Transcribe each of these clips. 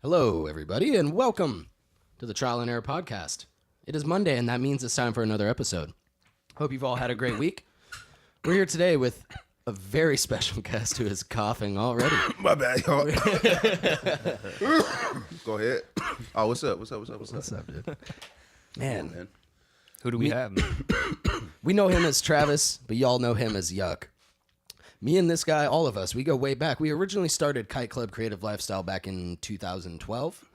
Hello, everybody, and welcome to the Trial and Error Podcast. It is Monday, and that means it's time for another episode. Hope you've all had a great week. We're here today with a very special guest who is coughing already. My bad, y'all. Go ahead. Oh, what's up? What's up, dude? Man, Who do we have? we know him as Travis, but y'all know him as Yukk. Me and this guy, all of us, we go way back. We originally started Kite Club Creative Lifestyle back in 2012.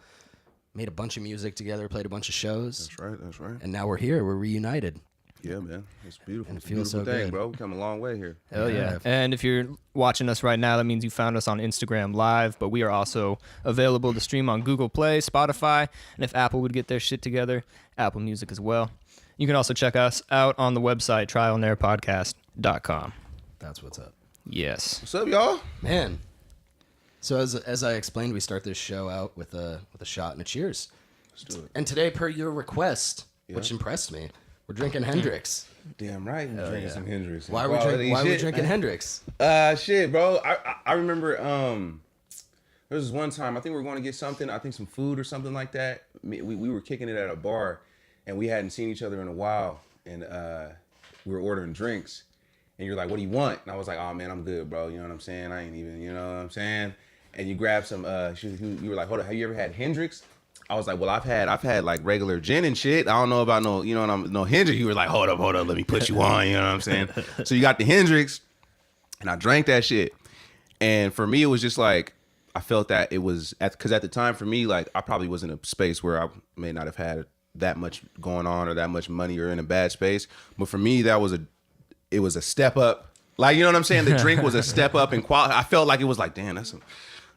Made a bunch of music together, played a bunch of shows. That's right. And now we're here. We're reunited. Yeah, man. It's beautiful. And it It's a feels beautiful so thing, good. bro. We come a long way here. Hell yeah. And if you're watching us right now, that means you found us on Instagram Live, but we are also available to stream on Google Play, Spotify, and if Apple would get their shit together, Apple Music as well. You can also check us out on the website, trialanderrorpodcast.com. That's what's up. Yes. What's up, y'all? Man. So as I explained, we start this show out with a shot and a cheers. Let's do it. And today, per your request, which impressed me, we're drinking Hendrix. Damn right. We're drinking some Hendrix. Why are we drinking Hendrix? Shit, bro. I remember there was one time, I think we were going to get something, I think some food or something like that. We were kicking it at a bar, and we hadn't seen each other in a while, and we were ordering drinks. And you're like, what do you want? And I was like, oh, man, I'm good, bro. You know what I'm saying? I ain't even, you know what I'm saying? And you grabbed some, you were like, hold on, have you ever had Hendrix? I was like, well, I've had like regular gin and shit. I don't know about no Hendrix. You were like, hold up, let me put you on. You know what I'm saying? So you got the Hendrix, and I drank that shit. And for me, it was just like, I felt that it was, because at the time for me, like, I probably was in a space where I may not have had that much going on or that much money or in a bad space. But for me, it was a step up. Like, you know what I'm saying? The drink was a step up in quality. I felt like it was like, damn, that's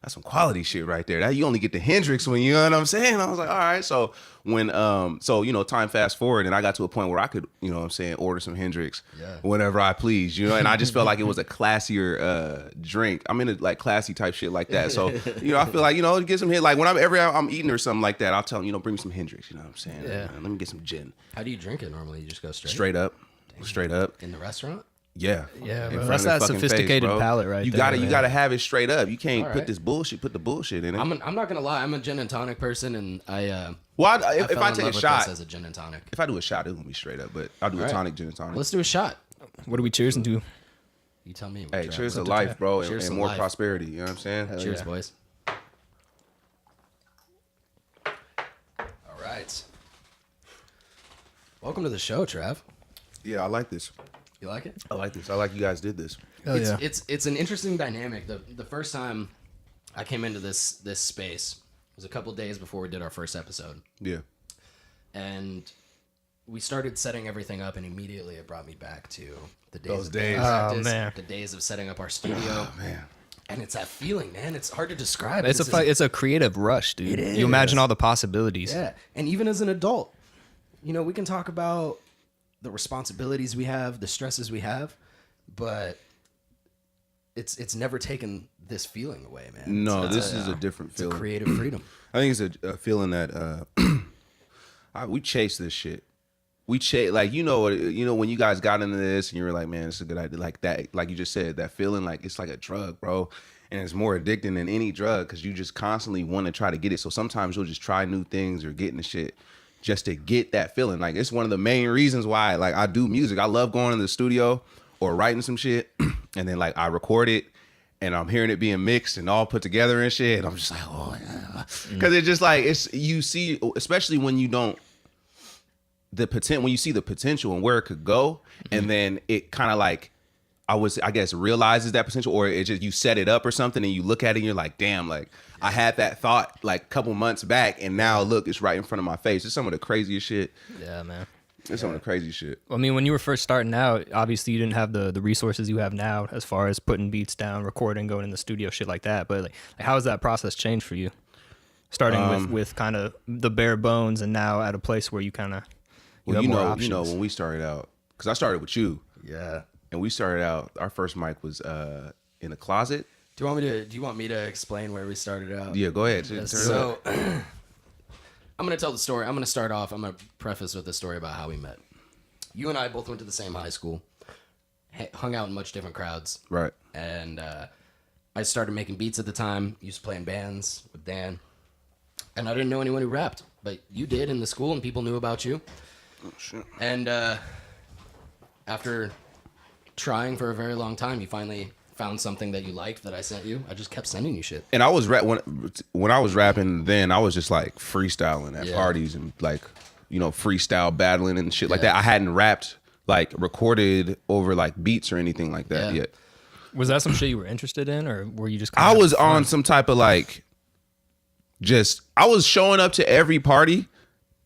some quality shit right there. That you only get the Hendrix when, you know what I'm saying? I was like, all right. So when time fast forward, and I got to a point where I could, you know what I'm saying, order some Hendrix whenever I please, you know, and I just felt like it was a classier drink. I'm into like classy type shit like that. So, you know, I feel like, you know, get some hit. Like when I'm eating or something like that, I'll tell them, you know, bring me some Hendrix, you know what I'm saying? Yeah. Let me get some gin. How do you drink it normally? You just go straight? Straight up. In the restaurant? Yeah. Yeah, In bro. front That's of their that fucking sophisticated face, bro. palate right you there. You gotta have it straight up. You can't All put right. this bullshit. Put the bullshit in it. I'm not gonna lie. I'm a gin and tonic person, and Well, if fell I in take a love with shot, this as a gin and tonic. if I do a shot, it's gonna be straight up. But I'll do a right. tonic, gin and tonic. Let's do a shot. What are we cheersing to? You tell me. Hey, Travis. cheers to life, bro, Cheers and to more life. prosperity. You know what I'm saying? Hell Cheers, yeah. boys. All right. Welcome to the show, Trav. Yeah, I like this. You like it? I like this. I like you guys did this. Hell yeah. It's an interesting dynamic. The first time I came into this space was a couple days before we did our first episode, Yeah. and we started setting everything up, and immediately it brought me back to the days Those of days. band Oh, practice, man. the days of setting up our studio, Oh, man. and it's that feeling, man. It's hard to describe. It's a creative rush, dude. It is. You imagine all the possibilities. Yeah, and even as an adult, you know, we can talk about the responsibilities we have, the stresses we have, but it's never taken this feeling away, man. No, It's this is a different it's a feeling. creative freedom. I think it's a feeling that we chase this shit. We chase, like, you know when you guys got into this and you were like, man, it's a good idea, like that, like you just said, that feeling, like it's like a drug, bro, and it's more addicting than any drug because you just constantly want to try to get it. So sometimes you'll just try new things or get into shit just to get that feeling. Like it's one of the main reasons why, like, I do music. I love going to the studio or writing some shit, and then like I record it, and I'm hearing it being mixed and all put together and shit. And I'm just like, oh yeah, because it's just like you see, especially when you don't when you see the potential and where it could go, and then it kind of like I guess realizes that potential, or it just you set it up or something, and you look at it and you're like, damn, like I had that thought like a couple months back, and now look, it's right in front of my face. It's some of the craziest shit. Yeah, man. It's some of the crazy shit. I mean, when you were first starting out, obviously you didn't have the resources you have now as far as putting beats down, recording, going in the studio, shit like that. But like how has that process changed for you? Starting with kind of the bare bones, and now at a place where you kind of Well, have more options. you know, when we started out, because I started with you, Yeah. and we started out. Our first mic was in a closet. Do you want me to explain where we started out? Yeah, go ahead. So I'm going to tell the story. I'm going to start off. I'm going to preface with the story about how we met. You and I both went to the same high school, hung out in much different crowds. Right. And I started making beats at the time. Used to play in bands with Dan. and I didn't know anyone who rapped, but you did in the school, and people knew about you. Oh shit. And after trying for a very long time, you finally found something that you liked that I sent you. I just kept sending you shit. And I was when I was rapping then, I was just like freestyling at parties and like, you know, freestyle battling and shit like that. I hadn't rapped, like recorded over like beats or anything like that yet. Was that some shit you were interested in, or were you just? I was on some type of like, I was showing up to every party,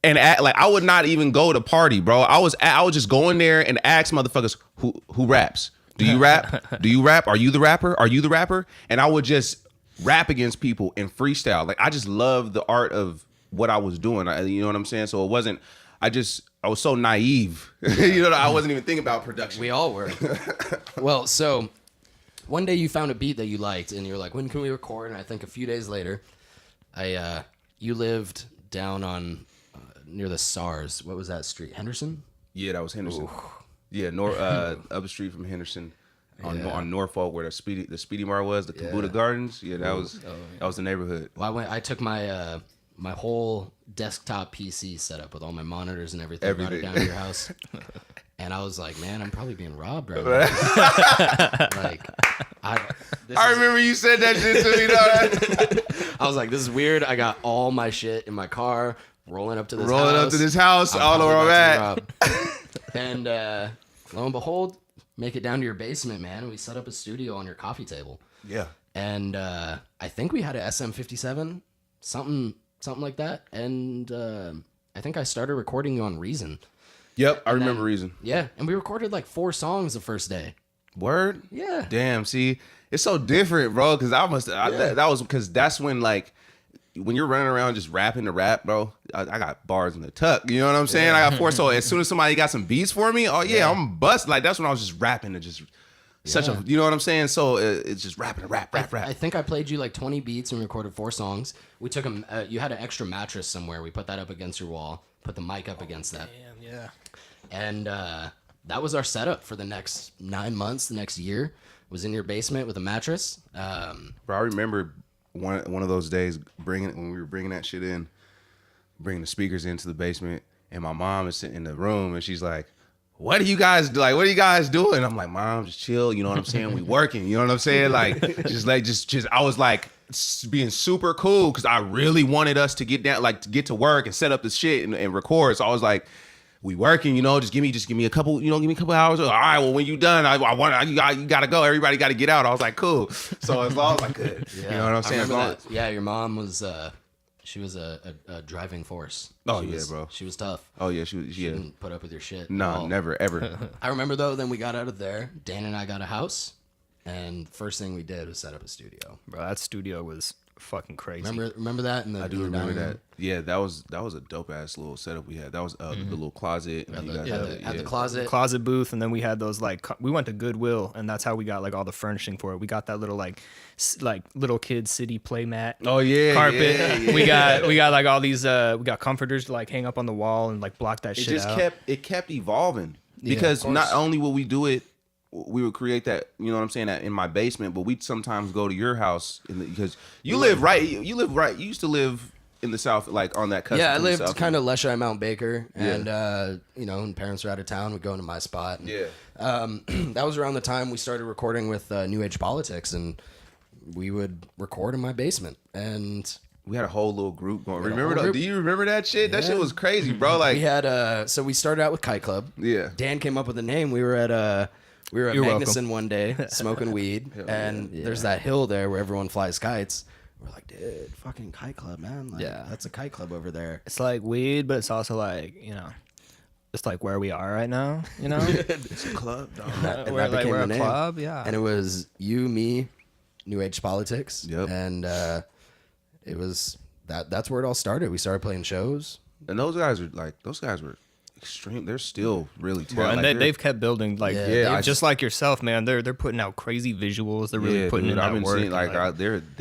and like I would not even go to party, bro. I was just going there and ask motherfuckers who raps. Do you rap? Do you rap? Are you the rapper? Are you the rapper? And I would just rap against people and freestyle. Like I just loved the art of what I was doing. You know what I'm saying? So it wasn't. I was so naive. You know, I wasn't even thinking about production. We all were. Well, so one day you found a beat that you liked, and you're like, "When can we record?" And I think a few days later, you lived down on near the SARS. What was that street? Henderson? Yeah, that was Henderson. Ooh. Yeah, up the street from Henderson on Norfolk, where the Speedy Mart was, the Kabuta Gardens. Yeah, that was the neighborhood. Well, I took my my whole desktop PC set up with all my monitors and everything. Brought it down to your house, and I was like, man, I'm probably being robbed right now. Like, I remember you said that shit to me, though. I was like, this is weird. I got all my shit in my car, rolling up to this house. I don't know where I'm at. And lo and behold, make it down to your basement, man. We set up a studio on your coffee table. Yeah. And I think we had a SM57, something like that. And I think I started recording you on Reason. Yep, I remember Reason. Yeah, and we recorded like 4 songs the first day. Word? Yeah. Damn, see, it's so different, bro, because that was because that's when, like, when you're running around just rapping to rap, bro, I got bars in the tuck. You know what I'm saying? I got 4. So as soon as somebody got some beats for me, I'm bust. Like, that's when I was just rapping to just such a, you know what I'm saying? So it's just rapping to rap. I think I played you like 20 beats and recorded 4 songs. We took them. You had an extra mattress somewhere. We put that up against your wall, put the mic up against that. Damn, yeah. And that was our setup for the next 9 months, the next year. Was in your basement with a mattress. Bro, I remember one of those days when we were bringing that shit in, bringing the speakers into the basement, and my mom is sitting in the room and she's like, what are you guys doing? I'm like, Mom, just chill. You know what I'm saying? We working. You know what I'm saying? Like, just I was like being super cool because I really wanted us to get down, like to get to work and set up the shit and record. So I was like, we working, you know, just give me a couple, give me a couple hours. All right, well, when you done, you gotta go. Everybody got to get out. I was like, cool. So as long as I could, you know what I'm saying? Yeah, your mom was, she was a driving force. Oh, bro. She was tough. Oh, yeah, she didn't put up with your shit. No, never, ever. I remember, though, then we got out of there. Dan and I got a house, and first thing we did was set up a studio. Bro, that studio was fucking crazy. Remember that? I do remember that. Yeah, that was a dope ass little setup we had. That was the little closet. Had the closet booth, and then we had those like we went to Goodwill, and that's how we got like all the furnishing for it. We got that little like little kid city playmat. Oh yeah, carpet. Yeah. We got like all these we got comforters to like hang up on the wall and like block that shit out. It kept evolving because not only will we do it. We would create that, you know what I'm saying, that in my basement, but we'd sometimes go to your house because you live right. You used to live in the South, like on that cusp. Yeah, I lived kind of Leschi, Mount Baker, and when parents were out of town, we'd go into my spot. And, that was around the time we started recording with New Age Politics, and we would record in my basement. And we had a whole little group going. Do you remember that shit? Yeah. That shit was crazy, bro. Like we had so we started out with Kite Club. Yeah, Dan came up with a name. We were at Magnuson one day smoking weed, and there's that hill there where everyone flies kites. We're like, dude, fucking Kite Club, man. Like, that's a kite club over there. It's like weed, but it's also like, it's like where we are right now, It's a club, dog. We're a club, yeah. And it was you, me, New Age Politics. Yep. And it was that's where it all started. We started playing shows. And those guys were extreme. They're still really talented. Well, and they've kept building just like yourself, man. They're putting out crazy visuals. They're really putting in that work. Seeing,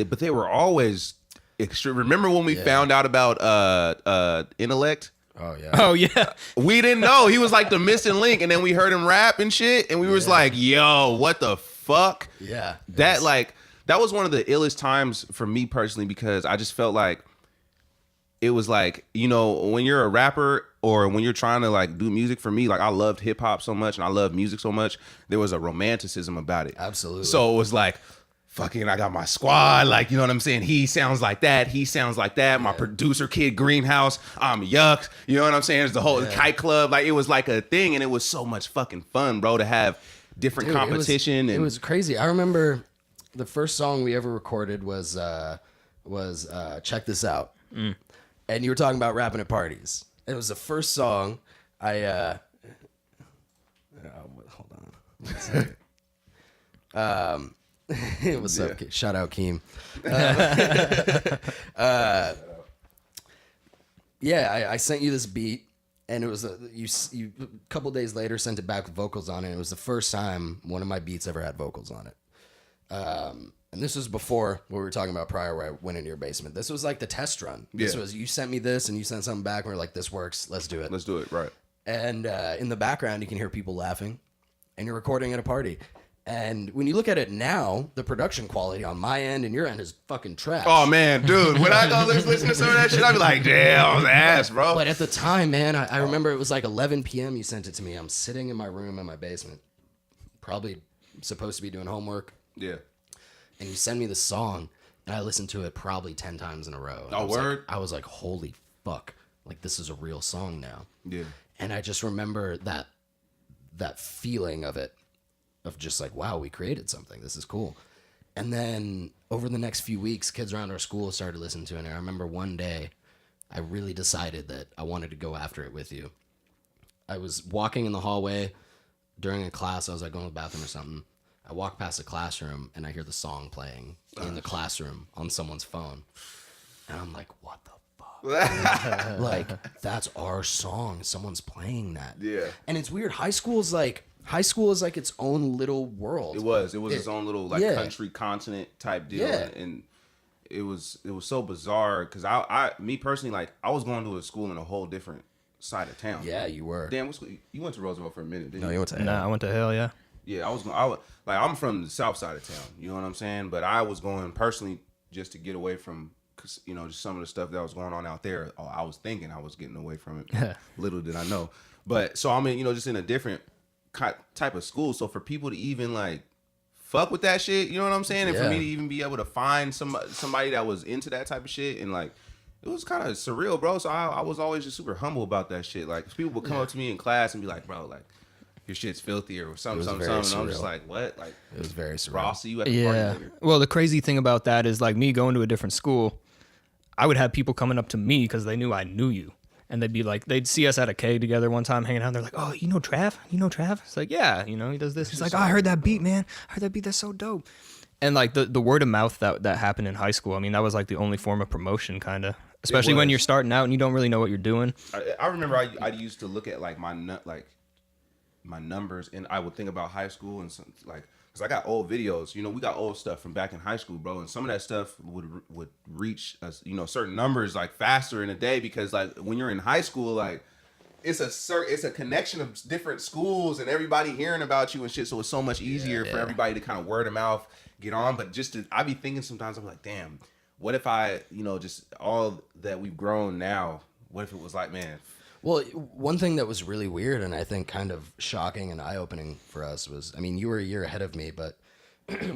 but they were always extreme. Remember when we found out about Intellect? Oh yeah. We didn't know he was like the missing link, and then we heard him rap and shit, and we was like, "Yo, what the fuck?" Yeah. That was one of the illest times for me personally because I just felt like it was like, you know, when you're a rapper or when you're trying to like do music, for me, like I loved hip hop so much and I love music so much, there was a romanticism about it. Absolutely. So it was like, fucking, I got my squad, like, you know what I'm saying? He sounds like that. He sounds like that. My producer kid, Greenhaus, I'm Yukk. You know what I'm saying? It's the whole Kite Club. Like, it was like a thing, and it was so much fucking fun, bro, to have different competition. It was crazy. I remember the first song we ever recorded was Check This Out. And you were talking about rapping at parties. It was the first song hold on. One second. What's up? Shout out Keem. I sent you this beat, and it was you a couple days later sent it back with vocals on it. It was the first time one of my beats ever had vocals on it. And this was before what we were talking about prior, where I went into your basement. This was like the test run. This was, you sent me this, and you sent something back, and we are like, this works. Let's do it. Let's do it, right. And in the background, you can hear people laughing, and you're recording at a party. And when you look at it now, the production quality on my end and your end is fucking trash. Oh, man, dude. When I go listen to some of that shit, I be like, damn, ass, bro. But at the time, man, I remember it was like 11 p.m. you sent it to me. I'm sitting in my room in my basement, probably supposed to be doing homework. Yeah. And you send me the song, and I listened to it probably 10 times in a row. Oh, word? I was like, holy fuck. Like, this is a real song now. Yeah. And I just remember that feeling of it, of just like, wow, we created something. This is cool. And then over the next few weeks, kids around our school started listening to it. And I remember one day, I really decided that I wanted to go after it with you. I was walking in the hallway during a class. I was like going to the bathroom or something. I walk past the classroom, and I hear the song playing in the classroom on someone's phone. And I'm like, what the fuck? Like, that's our song. Someone's playing that. Yeah. And it's weird. High school is like its own little world. It was its own little like country continent type deal. Yeah. And it was so bizarre because me personally, like, I was going to a school in a whole different side of town. Yeah, you were. Damn, what school? You went to Roosevelt for a minute, didn't you? No, you went to Nah, I went to hell, yeah. Yeah, I'm from the south side of town. You know what I'm saying? But I was going personally just to get away from, you know, just some of the stuff that was going on out there. I was thinking I was getting away from it. Little did I know. But so I'm in, you know, just in a different type of school. So for people to even like fuck with that shit, you know what I'm saying? And for me to even be able to find somebody that was into that type of shit, and like, it was kind of surreal, bro. So I was always just super humble about that shit. Like, people would come up to me in class and be like, bro, like, your shit's filthy or something. And I'm just like, what? Like, It was very surreal. bro, I'll see you at the party later. Well, the crazy thing about that is, like, me going to a different school, I would have people coming up to me because they knew I knew you. And they'd be like, they'd see us at a K together one time hanging out. They're like, oh, you know Trav? You know Trav? It's like, yeah, you know, he does this. He's like, oh, I heard that beat, man. I heard that beat. That's so dope. And like the word of mouth that happened in high school, I mean, that was like the only form of promotion, kind of. Especially when you're starting out and you don't really know what you're doing. I remember I used to look at like my numbers, and I would think about high school and some, like, because I got old videos, you know, we got old stuff from back in high school, bro, and some of that stuff would reach us, you know, certain numbers like faster in a day, because like when you're in high school, like it's a connection of different schools and everybody hearing about you and shit, so it's so much easier for everybody to kind of word of mouth get on. But I be thinking sometimes, I'm like, damn, what if I, you know, just all that we've grown now, what if it was like, man. Well, one thing that was really weird and I think kind of shocking and eye-opening for us was, I mean, you were a year ahead of me, but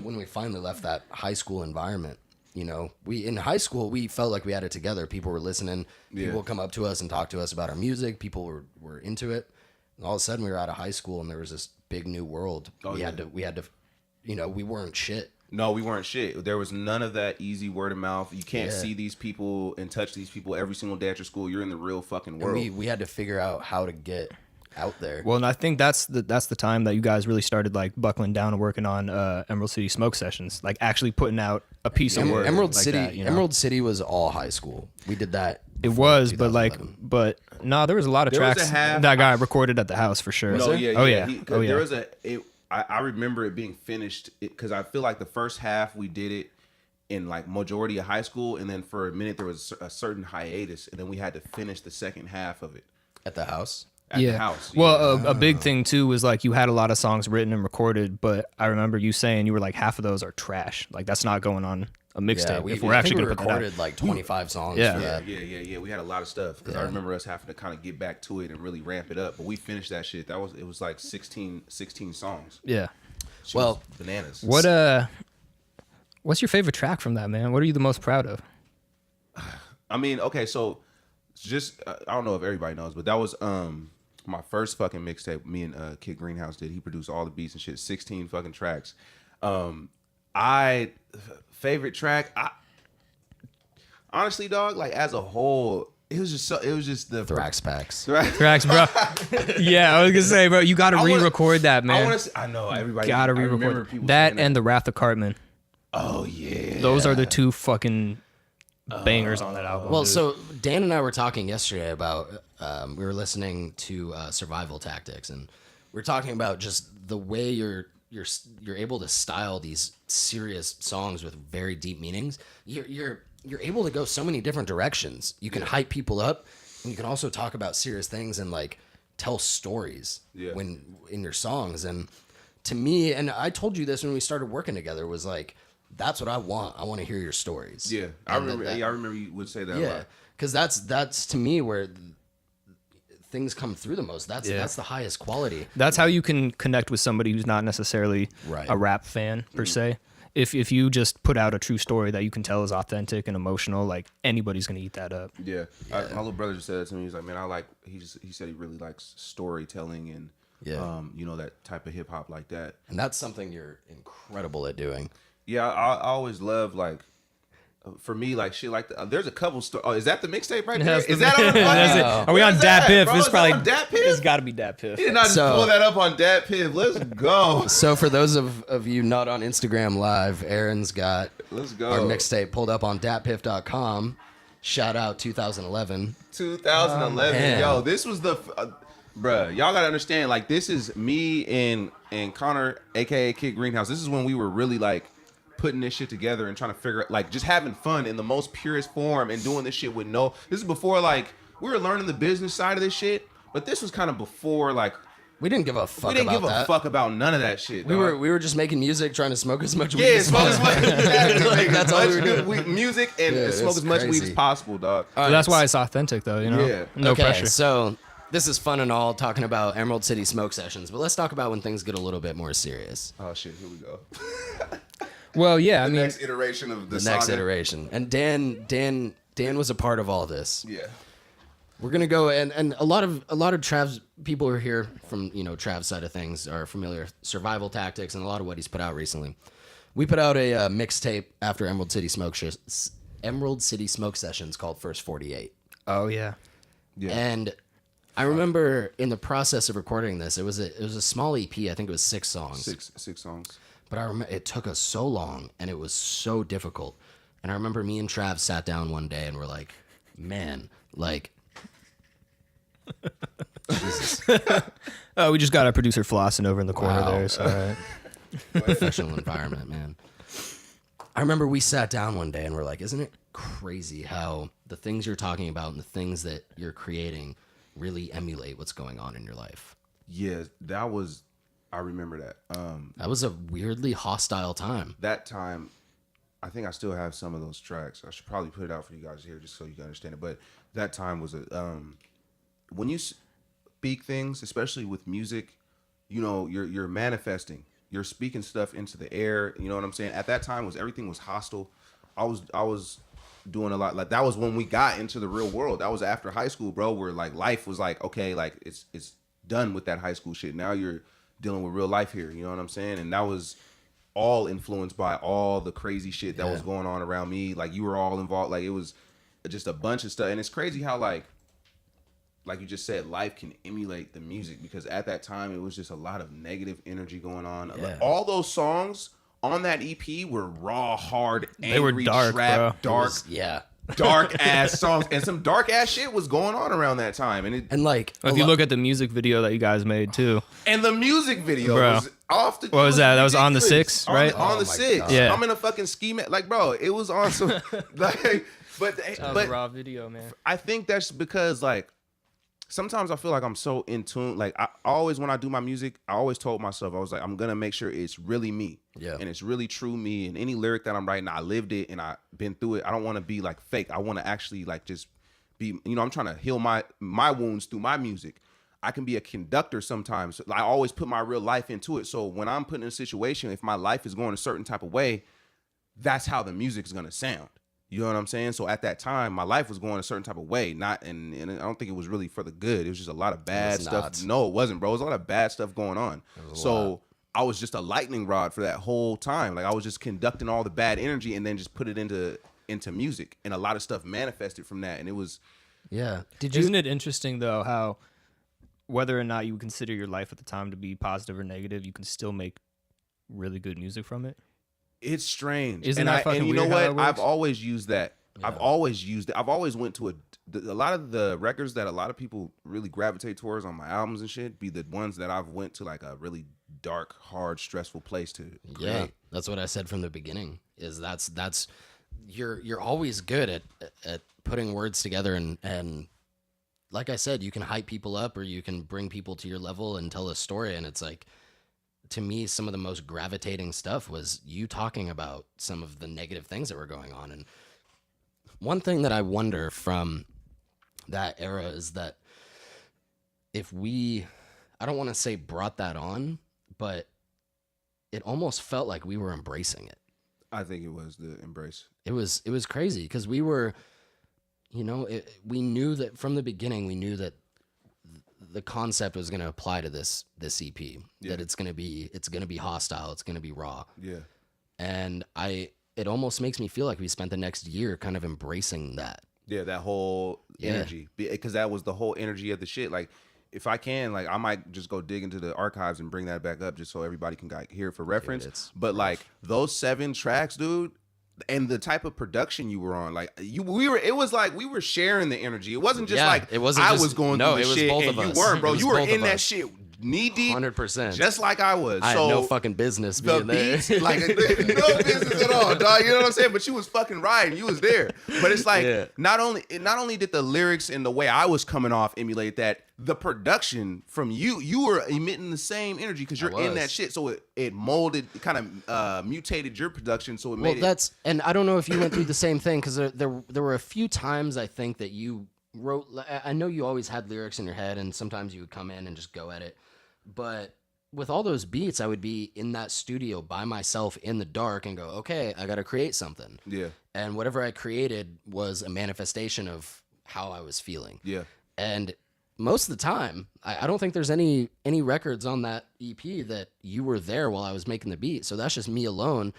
when we finally left that high school environment, you know, in high school, we felt like we had it together. People were listening. People would come up to us and talk to us about our music. People were into it. And all of a sudden, we were out of high school and there was this big new world. We had to, you know, we weren't shit. No, we weren't shit. There was none of that easy word of mouth. You can't see these people and touch these people every single day at your school. You're in the real fucking world. And we had to figure out how to get out there. Well, and I think that's the time that you guys really started like buckling down and working on Emerald City Smoke Sessions, like actually putting out a piece of work. Emerald like City, that, you know? Emerald City was all high school. We did that. It was, but there was a lot of tracks that got recorded at the house for sure. No, yeah. There was I remember it being finished because I feel like the first half we did it in like majority of high school, and then for a minute there was a certain hiatus, and then we had to finish the second half of it At the house? at the house. Well, a big thing too was like you had a lot of songs written and recorded, but I remember you saying you were like half of those are trash. Like that's not going on a mixtape. we, if we're I actually think we going to put that out. recorded like 25 songs Yeah. for that. Yeah. We had a lot of stuff because I remember us having to kind of get back to it and really ramp it up. But we finished that shit. It was like 16 songs. Yeah. Shit Well, was bananas. What's your favorite track from that, man? What are you the most proud of? I mean, okay, so just I don't know if everybody knows, but that was my first fucking mixtape. Me and Kid Greenhaus did. He produced all the beats and shit. 16 fucking tracks. Favorite track. Honestly, dog, like as a whole, it was just the Thrax Packs. Tracks, bro. Yeah, I was gonna say, bro, you got to re-record that, man. I know everybody Gotta I remember re-record people that saying and the Wrath of Cartman. Oh yeah, Those are the two fucking bangers on that album. Well, dude. so Dan and I were talking yesterday about we were listening to Survival Tactics, and we were talking about just the way you're able to style these serious songs with very deep meanings. You're able to go so many different directions. You can hype people up, and you can also talk about serious things and like tell stories when in your songs. And to me, and I told you this when we started working together, was like, that's what I want. I want to hear your stories. Yeah, I remember. I remember you would say that. a Yeah, lot. because that's to me where things come through the most. That's the highest quality. That's how you can connect with somebody who's not necessarily Right. a rap fan per se. If you just put out a true story that you can tell is authentic and emotional, like anybody's gonna eat that up. Yeah. My little brother just said that to me. He's like, man, he said he really likes storytelling and that type of hip hop like that. And that's something you're incredible at doing. Yeah, I always love like. For me, like shit, like there's a couple stories. Oh, is that the mixtape right there? Is that on the Are we on Dat Piff? It's probably Dat Piff. It's got to be Dat Piff. He did not just pull that up on Dat Piff. Let's go. So for those of you not on Instagram Live, Aaron's got Let's go. our mixtape pulled up on datpiff.com. Shout out 2011. 2011. man. Yo, this was the bruh. Y'all gotta understand. Like this is me and Connor, aka Kid Greenhaus. This is when we were really like putting this shit together and trying to figure out, like, just having fun in the most purest form and doing this shit with this is before, like, we were learning the business side of this shit, but this was kind of before, like, We didn't give a fuck we didn't about give a that. fuck about none of that shit. We dog. were just making music, trying to smoke as much weed Yeah, as smoke as possible. much. Like, That's all we were doing. Music and Yeah, smoke it's as much weed as crazy. possible, dog. So that's why it's authentic, though. You know, Yeah. no Okay, pressure. so this is fun and all talking about Emerald City smoke sessions, but let's talk about when things get a little bit more serious. Oh shit, here we go. Well, yeah, I mean, Next iteration of the Next saga. iteration. And Dan was a part of all this. Yeah. We're gonna go and a lot of Trav's people who are here from Trav's side of things are familiar with Survival Tactics and a lot of what he's put out recently. We put out a mixtape after Emerald City Smoke Sessions called First 48. oh yeah, Yeah. And I remember in the process of recording this, it was a small EP. I think it was 6 songs. Six songs. But I remember it took us so long and it was so difficult. And I remember me and Trav sat down one day and we're like, man, like, Jesus, oh, we just got our producer flossing over in the corner Wow. there. So professional environment, man. I remember we sat down one day and we're like, isn't it crazy how the things you're talking about and the things that you're creating really emulate what's going on in your life? Yeah, I remember that. That was a weirdly hostile time. That time, I think I still have some of those tracks. I should probably put it out for you guys here just so you can understand it. But that time was when you speak things, especially with music, you're manifesting. You're speaking stuff into the air. You know what I'm saying? At that time, everything was hostile. I was doing a lot. Like that was when we got into the real world. That was after high school, bro. Where like life was like, okay, like it's done with that high school shit. Now you're dealing with real life here. You know what I'm saying? And that was all influenced by all the crazy shit that was going on around me. Like you were all involved. Like it was just a bunch of stuff. And it's crazy how like you just said, life can emulate the music, because at that time it was just a lot of negative energy going on. Yeah. Like, all those songs on that EP were raw, hard, angry, They were dark, trap, bro. dark, Yeah. dark ass songs, and some dark ass shit was going on around that time. And like, if you look at the music video that you guys made too, and the music video Bro. was off the. What was that? That was on the ridiculous. 6, right? On the Oh my 6. God. Yeah. I'm in a fucking ski mat. Like, bro, it was on some. Like, but raw video, man. I think that's because like sometimes I feel like I'm so in tune. Like I always, when I do my music, I always told myself, I was like, I'm gonna make sure it's really me. Yeah. And it's really true me. And any lyric that I'm writing, I lived it and I been through it. I don't want to be like fake. I want to actually like just be, I'm trying to heal my wounds through my music. I can be a conductor sometimes. I always put my real life into it. So when I'm put in a situation, if my life is going a certain type of way, that's how the music is gonna sound. You know what I'm saying? So at that time, my life was going a certain type of way. Not and I don't think it was really for the good. It was just a lot of bad stuff. Not. No, it wasn't, bro. It was a lot of bad stuff going on. So I was just a lightning rod for that whole time. Like I was just conducting all the bad energy and then just put it into music. And a lot of stuff manifested from that. And it was Isn't it interesting though how whether or not you would consider your life at the time to be positive or negative, you can still make really good music from it? It's strange. Isn't that fucking and you know weird how that what? works? I've always used that. Yeah. I've always used it. I've always went to a lot of the records that a lot of people really gravitate towards on my albums and shit be the ones that I've went to like a really dark, hard, stressful place to create. Yeah, that's what I said from the beginning. Is that's you're always good at putting words together and like I said, you can hype people up or you can bring people to your level and tell a story. And it's like, to me, some of the most gravitating stuff was you talking about some of the negative things that were going on. And one thing that I wonder from that era is that if we, I don't want to say brought that on, but it almost felt like we were embracing it. I think it was the embrace. It was crazy because we were, we knew that from the beginning, we knew that the concept was going to apply to this EP, that it's going to be hostile. It's going to be raw. Yeah. And it almost makes me feel like we spent the next year kind of embracing that. Yeah, that whole energy, because that was the whole energy of the shit. Like, if I can, like, I might just go dig into the archives and bring that back up just so everybody can like, hear it for reference. Dude, it's but like those 7 tracks, dude, and the type of production you were on, like it was like we were sharing the energy. It wasn't just like it wasn't I just, was going no, through the it was shit both and of you us. weren't, bro. It was You were both in of that us. shit knee deep, 100%, just like I was. I so had no fucking business the being there. beats, like no business at all, dog. You know what I'm saying? But you was fucking riding. You was there. But it's like not only did the lyrics and the way I was coming off emulate that, the production from you were emitting the same energy because you're in that shit. So it molded, kind of mutated your production. So it made it. And I don't know if you went through the same thing because there were a few times I think that you wrote. I know you always had lyrics in your head, and sometimes you would come in and just go at it. But with all those beats, I would be in that studio by myself in the dark and go, okay, I got to create something. Yeah. And whatever I created was a manifestation of how I was feeling. Yeah. And most of the time, I don't think there's any records on that EP that you were there while I was making the beat. So that's just me alone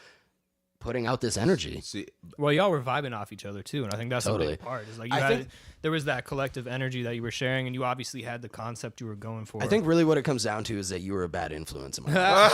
putting out this energy. See, Well, y'all were vibing off each other too, and I think that's Totally. the big part. Is like there was that collective energy that you were sharing, and you obviously had the concept you were going for. I think really what it comes down to is that you were a bad influence in my life.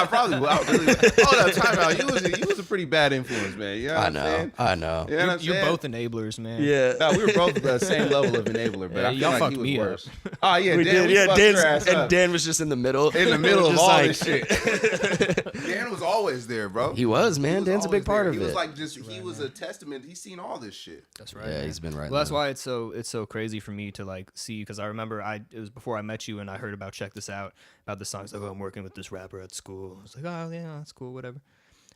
probably. Well, really, hold up, time out. You was a pretty bad influence, man. You know what I'm saying? I know. You know what I'm you're saying? both enablers, man. Yeah. No, we were both the same level of enabler, but Yeah, I feel y'all like fucked he was me up. worse. Oh yeah, We Dan, did. fucked your ass up. Dan was just in the middle. In the middle of Just all like- this shit. Dan was always there, bro. He was, man. He was Dan's a big always part there. of He it. was like he was a testament. He's seen all this shit. That's right. Yeah, man. he's been right. Well, that's there. why it's so crazy for me to like see, because I remember it was before I met you and I heard about Check This Out, about the song. It's like, oh, I'm working with this rapper at school. I was like, oh yeah, that's cool, whatever.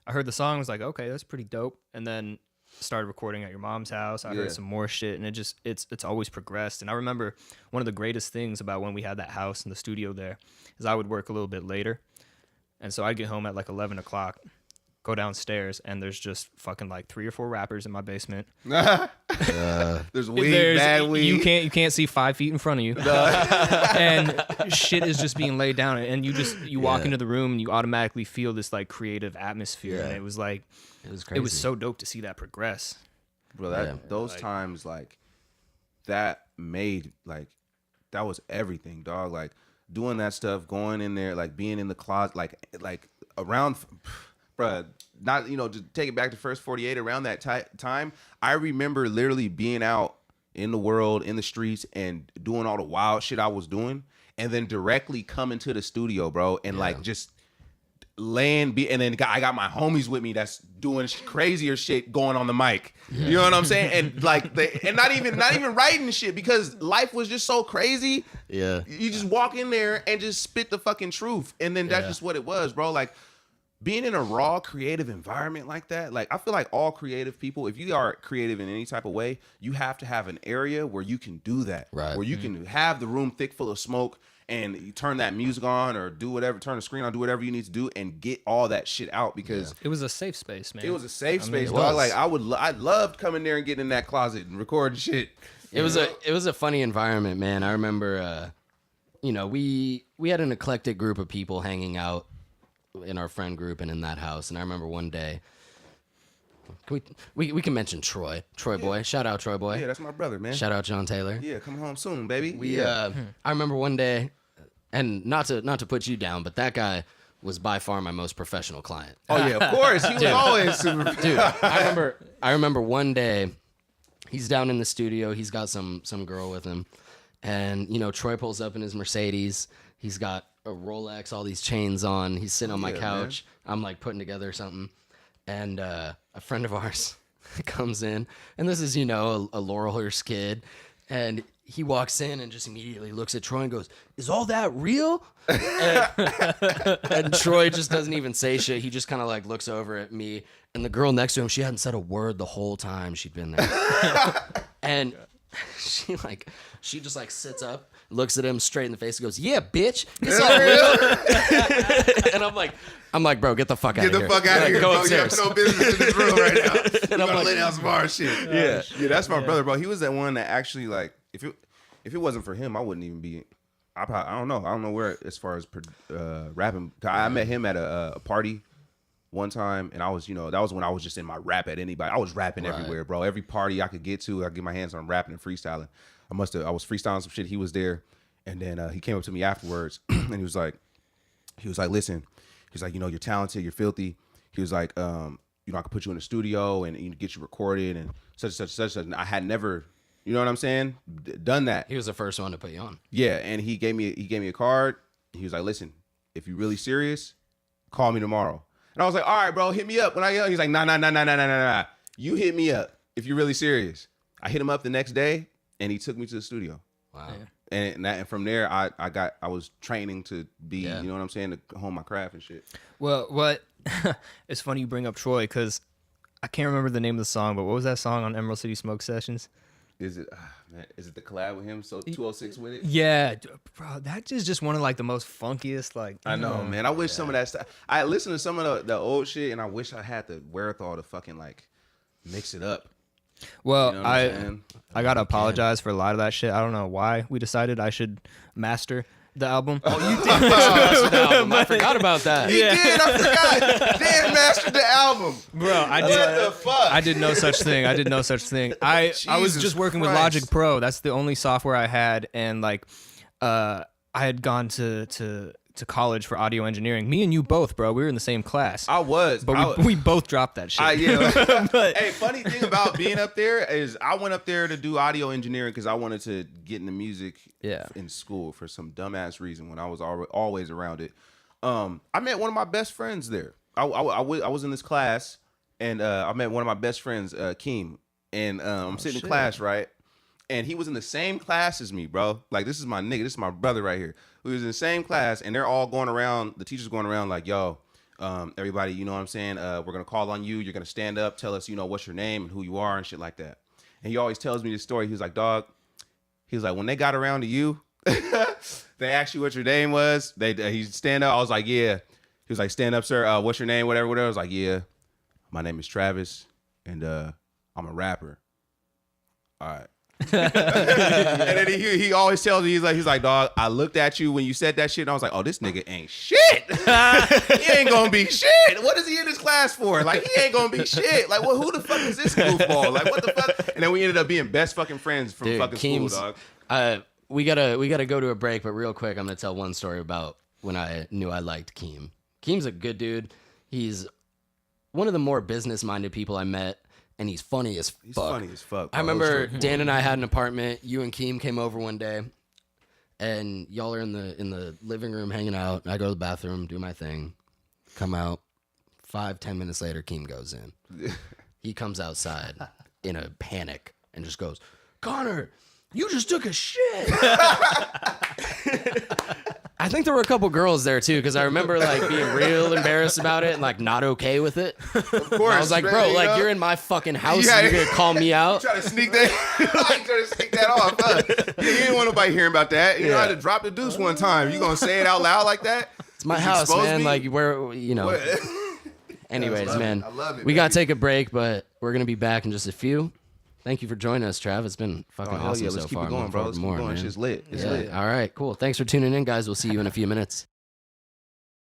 I heard the song, was like, okay, that's pretty dope. And then started recording at your mom's house. I heard some more shit, and it's always progressed. And I remember one of the greatest things about when we had that house and the studio there is I would work a little bit later, and so I'd get home at like 11 o'clock. Go downstairs and there's just fucking like 3 or 4 rappers in my basement. There's weed, bad weed. You can't see 5 feet in front of you, and shit is just being laid down. And you walk into the room and you automatically feel this like creative atmosphere. And it was like It was crazy. it was so dope to see that progress. Bro, those times like that made like that was everything, dog. Like doing that stuff, going in there, like being in the closet, like around. Bruh, not, to take it back to first 48, around that time, I remember literally being out in the world, in the streets, and doing all the wild shit I was doing, and then directly coming to the studio, bro, and like just and then I got my homies with me that's doing crazier shit going on the mic. You know what I'm saying? And like and not even writing shit because life was just so crazy. Yeah. You just walk in there and just spit the fucking truth. And then that's just what it was, bro. Like being in a raw creative environment like that, like I feel like all creative people, if you are creative in any type of way, you have to have an area where you can do that. Right. Where you can have the room thick full of smoke and you turn that music on or do whatever, turn the screen on, do whatever you need to do and get all that shit out because It was a safe space, man. it was a safe space, it dog. was. Like I loved coming there and getting in that closet and recording shit. It was a funny environment, man. I remember, we had an eclectic group of people hanging out in our friend group and in that house. And I remember one day, we can mention Troy Boy. Shout out Troy Boy. Yeah, that's my brother, man. Shout out John Taylor. Yeah, come home soon, baby. I remember one day, and not to put you down, but that guy was by far my most professional client. Oh yeah, of course. He was always super. Dude, I remember one day he's down in the studio, he's got some girl with him, and Troy pulls up in his Mercedes. He's got a Rolex, all these chains on. He's sitting on my couch. Man. I'm like putting together something, and a friend of ours comes in, and this is a Laurelhurst kid, and he walks in and just immediately looks at Troy and goes, "Is all that real?" and Troy just doesn't even say shit. He just kind of like looks over at me, and the girl next to him, she hadn't said a word the whole time she'd been there, and she just like sits up, looks at him straight in the face and goes, "Yeah, bitch, it's all real." And I'm like, bro, get the fuck out of here. Get the fuck out of here, Go bro. You have upstairs. no business in this room right now. You And I'm gotta like, lay down some hard shit. Yeah, that's my brother, bro. He was that one that actually like, if it wasn't for him, I wouldn't even be. I don't know where as far as rapping. I met him at a party one time, and I was, that was when I was just in my rap at anybody. I was rapping everywhere, bro. Every party I could get to, I get my hands on rapping and freestyling. I was freestyling some shit. He was there, and then he came up to me afterwards, and he was like, listen, he's like, you're talented, you're filthy. He was like, I could put you in the studio and get you recorded and such. And I had never, you know what I'm saying, done that. he was the first one to put you on. Yeah, and he gave me a card. He was like, listen, if you're really serious, call me tomorrow. And I was like, all right, bro, hit me up. He's like, nah. You hit me up if you're really serious. I hit him up the next day, and he took me to the studio. Wow. Yeah. And from there, I was training to be, you know what I'm saying, to hone my craft and shit. Well, what? It's funny you bring up Troy because I can't remember the name of the song, but what was that song on Emerald City Smoke Sessions? Is it the collab with him? So 206 with it? Yeah, bro, that is just one of like the most funkiest like. I know, man. I wish some of that stuff. I listened to some of the old shit, and I wish I had the wherewithal to fucking like mix it up. Well, You know what I'm saying? I gotta apologize for a lot of that shit. I don't know why we decided I should master the album. Oh, you did I forgot about that. He did. I forgot. Dan mastered the album, Bro, I did. What the fuck? I did no such thing. I was Jesus just working with Christ. Logic Pro. That's the only software I had, and like, I had gone to college for audio engineering. Me and you both, bro. We were in the same class. I was, but we both dropped that shit. Yeah. But- Hey, funny thing about being up there is I went up there to do audio engineering because I wanted to get into music in school for some dumbass reason when I was always around it. I met one of my best friends there. I was in this class, and I met one of my best friends, Keem. And I'm sitting in class, right? And he was in the same class as me, bro. Like, this is my nigga. This is my brother right here. We was in the same class, and they're all going around. The teacher's going around like, yo, everybody, you know what I'm saying? We're going to call on you. You're going to stand up, tell us, what's your name and who you are and shit like that. And he always tells me this story. He was like, dog, he was like, when they got around to you, they asked you what your name was. He stand up. I was like, yeah. He was like, stand up, sir. What's your name? Whatever. I was like, yeah, my name is Travis, and I'm a rapper. All right. And then he always tells me, he's like, dog, I looked at you when you said that shit, and I was like, oh, this nigga ain't shit. He ain't gonna be shit. What is he in this class for? Like, he ain't gonna be shit. Like, who the fuck is this goofball? Like, what the fuck? And then we ended up being best fucking friends from fucking Keem's, school, dog. We gotta go to a break, but real quick, I'm gonna tell one story about when I knew I liked Keem. Keem's a good dude. He's one of the more business-minded people I met. And he's funny as fuck. He's funny as fuck. I remember Dan and I had an apartment. You and Keem came over one day, and y'all are in the living room hanging out. I go to the bathroom, do my thing. Come out. 5-10 minutes later, Keem goes in. He comes outside in a panic and just goes, Connor, you just took a shit. I think there were a couple girls there too, because I remember like being real embarrassed about it and like not okay with it. Of course. I was like, bro, like you're in my fucking house Yeah. and you're gonna call me out. Try to sneak that, try to sneak that off. Huh? Yeah, you didn't want nobody hearing about that. You know, I had to drop the deuce one time. You gonna say it out loud like that? It's my Just house, expose man. me? Like where, you know. What? Anyways, I love it. man, I love it, we gotta baby. take a break, but we're gonna be back in just a few. Thank you for joining us, Trav. It's been fucking hell awesome yeah, so let's keep far. it going, I'm bro. looking Let's forward keep to going. man. Shit's lit. It's Yeah. lit. All right, cool. Thanks for tuning in, guys. We'll see you in a few minutes.